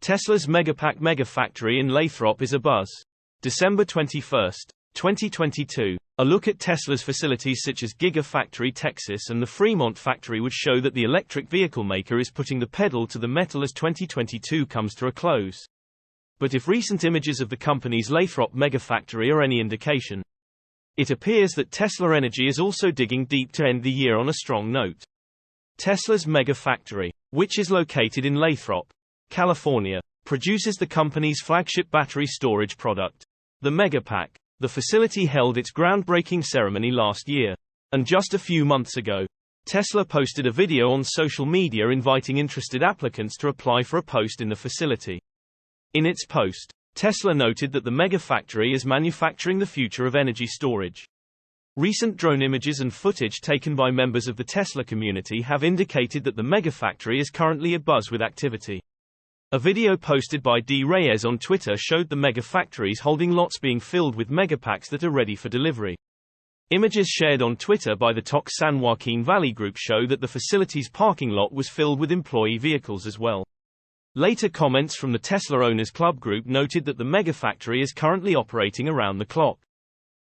Tesla's Megapack Megafactory in Lathrop is abuzz. December 21, 2022. A look at Tesla's facilities such as Gigafactory Texas and the Fremont factory would show that the electric vehicle maker is putting the pedal to the metal as 2022 comes to a close. But if recent images of the company's Lathrop Megafactory are any indication, it appears that Tesla Energy is also digging deep to end the year on a strong note. Tesla's Megafactory, which is located in Lathrop, California, produces the company's flagship battery storage product, the Megapack. The facility held its groundbreaking ceremony last year. And just a few months ago, Tesla posted a video on social media inviting interested applicants to apply for a post in the facility. In its post, Tesla noted that the Megafactory is manufacturing the future of energy storage. Recent drone images and footage taken by members of the Tesla community have indicated that the Megafactory is currently abuzz with activity. A video posted by D. Reyes on Twitter showed the Megafactories holding lots being filled with Megapacks that are ready for delivery. Images shared on Twitter by the TOC San Joaquin Valley group show that the facility's parking lot was filled with employee vehicles as well. Later comments from the Tesla Owners Club group noted that the Megafactory is currently operating around the clock.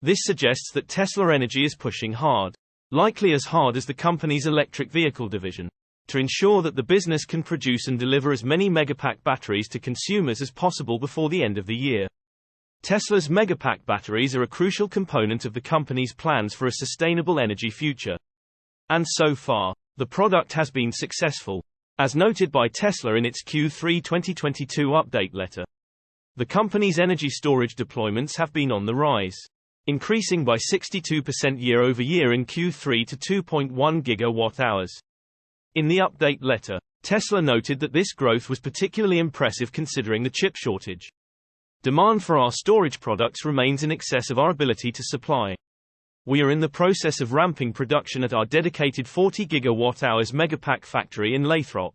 This suggests that Tesla Energy is pushing hard, likely as hard as the company's electric vehicle division, to ensure that the business can produce and deliver as many Megapack batteries to consumers as possible before the end of the year. Tesla's Megapack batteries are a crucial component of the company's plans for a sustainable energy future. And so far, the product has been successful, as noted by Tesla in its Q3 2022 update letter. The company's energy storage deployments have been on the rise, increasing by 62% year-over-year in Q3 to 2.1 gigawatt-hours. In the update letter, Tesla noted that this growth was particularly impressive considering the chip shortage. Demand for our storage products remains in excess of our ability to supply. We are in the process of ramping production at our dedicated 40 gigawatt-hours Megapack factory in Lathrop,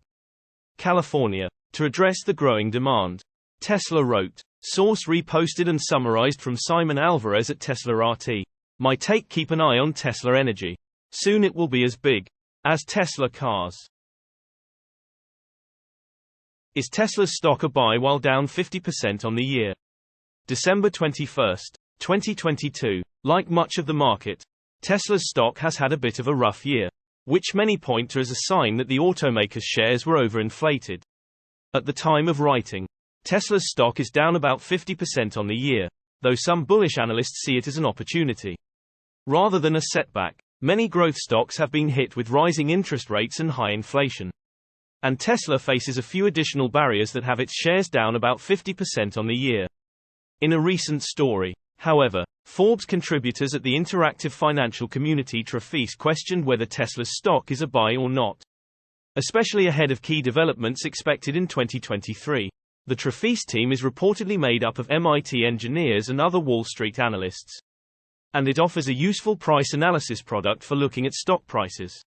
California, to address the growing demand. Tesla wrote. Source reposted and summarized from Simon Alvarez at Tesla RT. My take: keep an eye on Tesla Energy. Soon it will be as big as Tesla cars. Is Tesla's stock a buy while down 50% on the year? December 21, 2022. Like much of the market, Tesla's stock has had a bit of a rough year, which many point to as a sign that the automaker's shares were overinflated. At the time of writing, Tesla's stock is down about 50% on the year, though some bullish analysts see it as an opportunity rather than a setback. Many growth stocks have been hit with rising interest rates and high inflation. And Tesla faces a few additional barriers that have its shares down about 50% on the year. In a recent story, however, Forbes contributors at the interactive financial community Trafice questioned whether Tesla's stock is a buy or not, especially ahead of key developments expected in 2023. The Trafice team is reportedly made up of MIT engineers and other Wall Street analysts, and it offers a useful price analysis product for looking at stock prices.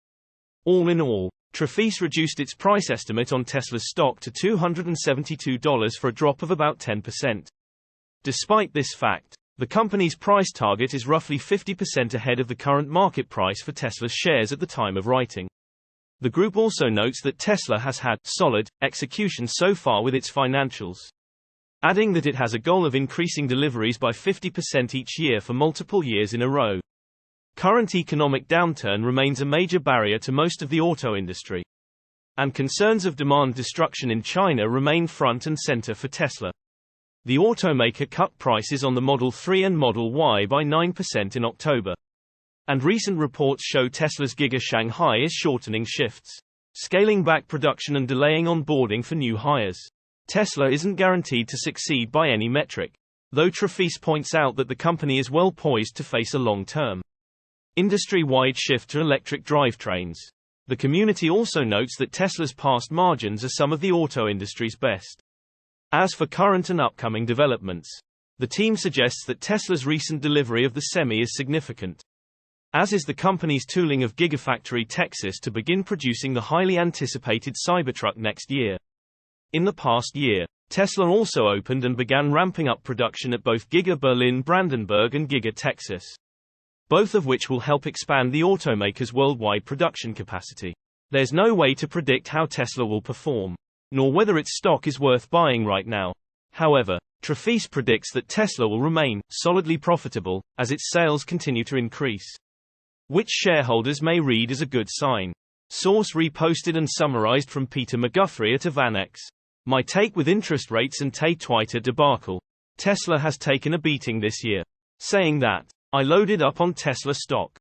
All in all, Trafice reduced its price estimate on Tesla's stock to $272 for a drop of about 10%. Despite this fact, the company's price target is roughly 50% ahead of the current market price for Tesla's shares at the time of writing. The group also notes that Tesla has had solid execution so far with its financials, adding that it has a goal of increasing deliveries by 50% each year for multiple years in a row. Current economic downturn remains a major barrier to most of the auto industry, and concerns of demand destruction in China remain front and center for Tesla. The automaker cut prices on the Model 3 and Model Y by 9% in October. And recent reports show Tesla's Giga Shanghai is shortening shifts, scaling back production and delaying onboarding for new hires. Tesla isn't guaranteed to succeed by any metric, though Trafice points out that the company is well poised to face a long-term industry-wide shift to electric drivetrains. The community also notes that Tesla's past margins are some of the auto industry's best. As for current and upcoming developments, the team suggests that Tesla's recent delivery of the Semi is significant, as is the company's tooling of Gigafactory Texas to begin producing the highly anticipated Cybertruck next year. In the past year, Tesla also opened and began ramping up production at both Giga Berlin Brandenburg and Giga Texas, both of which will help expand the automaker's worldwide production capacity. There's no way to predict how Tesla will perform, nor whether its stock is worth buying right now. However, Trafice predicts that Tesla will remain solidly profitable as its sales continue to increase, which shareholders may read as a good sign. Source reposted and summarized from Peter Megapack at Avanex. My take with interest rates and Twitter debacle. Tesla has taken a beating this year. Saying that, I loaded up on Tesla stock.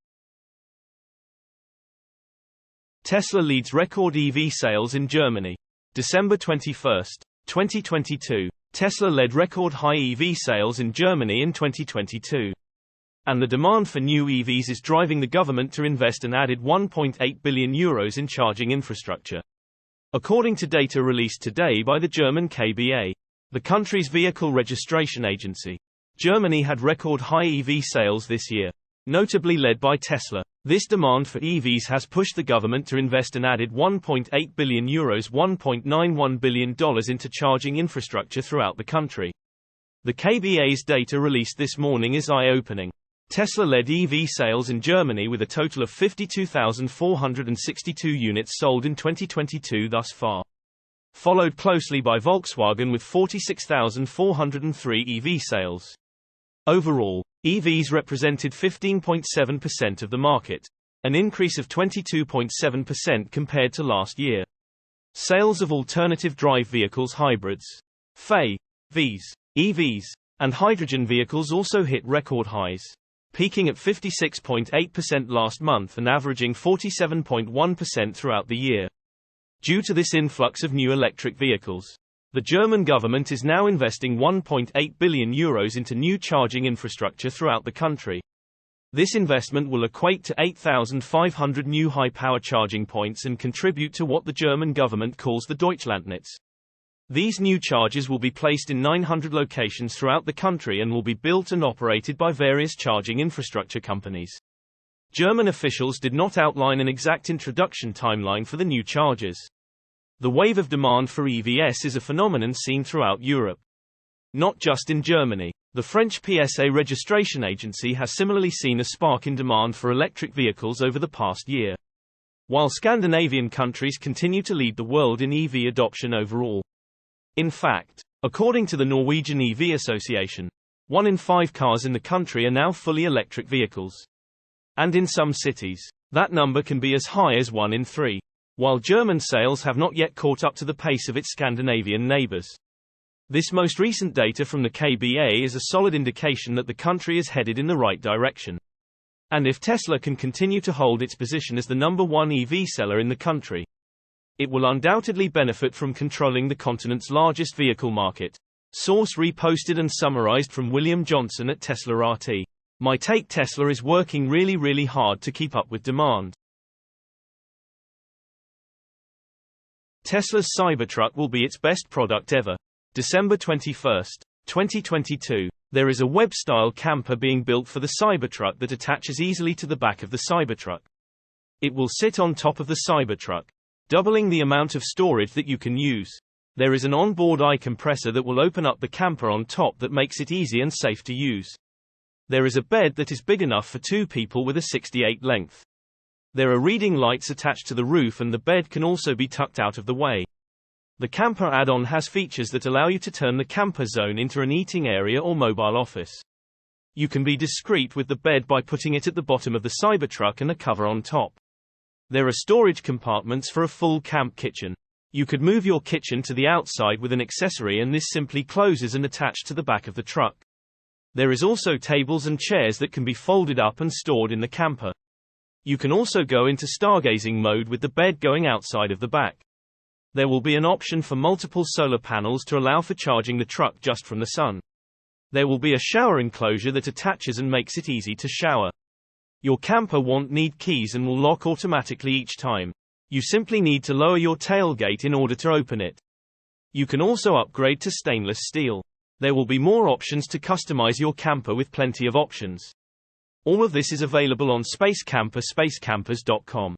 Tesla leads record EV sales in Germany. December 21, 2022. Tesla led record high EV sales in Germany in 2022. And the demand for new EVs is driving the government to invest an added €1.8 billion in charging infrastructure. According to data released today by the German KBA, the country's vehicle registration agency, Germany had record high EV sales this year, notably led by Tesla. This demand for EVs has pushed the government to invest an added €1.8 billion $1.91 billion into charging infrastructure throughout the country. The KBA's data released this morning is eye-opening. Tesla led EV sales in Germany with a total of 52,462 units sold in 2022 thus far, followed closely by Volkswagen with 46,403 EV sales. Overall, EVs represented 15.7% of the market, an increase of 22.7% compared to last year. Sales of alternative drive vehicles, hybrids, FAVs, EVs, and hydrogen vehicles also hit record highs, peaking at 56.8% last month and averaging 47.1% throughout the year. Due to this influx of new electric vehicles, the German government is now investing €1.8 billion into new charging infrastructure throughout the country. This investment will equate to 8,500 new high-power charging points and contribute to what the German government calls the Deutschlandnetz. These new chargers will be placed in 900 locations throughout the country and will be built and operated by various charging infrastructure companies. German officials did not outline an exact introduction timeline for the new chargers. The wave of demand for EVs is a phenomenon seen throughout Europe, not just in Germany. The French PSA registration agency has similarly seen a spark in demand for electric vehicles over the past year, while Scandinavian countries continue to lead the world in EV adoption overall. In fact, according to the Norwegian EV Association, 1 in 5 cars in the country are now fully electric vehicles. And in some cities, that number can be as high as 1 in 3. While German sales have not yet caught up to the pace of its Scandinavian neighbors. This most recent data from the KBA is a solid indication that the country is headed in the right direction. And if Tesla can continue to hold its position as the number 1 EV seller in the country, it will undoubtedly benefit from controlling the continent's largest vehicle market. Source reposted and summarized from William Johnson at Tesla RT. My take: Tesla is working really hard to keep up with demand. Tesla's Cybertruck will be its best product ever. December 21, 2022. There is a web-style camper being built for the Cybertruck that attaches easily to the back of the Cybertruck. It will sit on top of the Cybertruck, doubling the amount of storage that you can use. There is an onboard eye compressor that will open up the camper on top that makes it easy and safe to use. There is a bed that is big enough for 2 people with a 68 length. There are reading lights attached to the roof and the bed can also be tucked out of the way. The camper add-on has features that allow you to turn the camper zone into an eating area or mobile office. You can be discreet with the bed by putting it at the bottom of the Cybertruck and a cover on top. There are storage compartments for a full camp kitchen. You could move your kitchen to the outside with an accessory and this simply closes and attached to the back of the truck. There is also tables and chairs that can be folded up and stored in the camper. You can also go into stargazing mode with the bed going outside of the back. There will be an option for multiple solar panels to allow for charging the truck just from the sun. There will be a shower enclosure that attaches and makes it easy to shower. Your camper won't need keys and will lock automatically each time. You simply need to lower your tailgate in order to open it. You can also upgrade to stainless steel. There will be more options to customize your camper with plenty of options. All of this is available on spacecampers.com.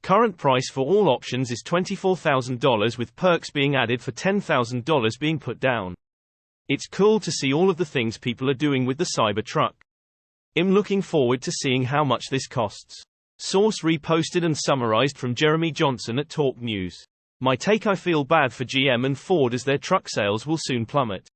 Current price for all options is $24,000 with perks being added for $10,000 being put down. It's cool to see all of the things people are doing with the Cybertruck. I'm looking forward to seeing how much this costs. Source reposted and summarized from Jeremy Johnson at Talk News. My take: I feel bad for GM and Ford as their truck sales will soon plummet.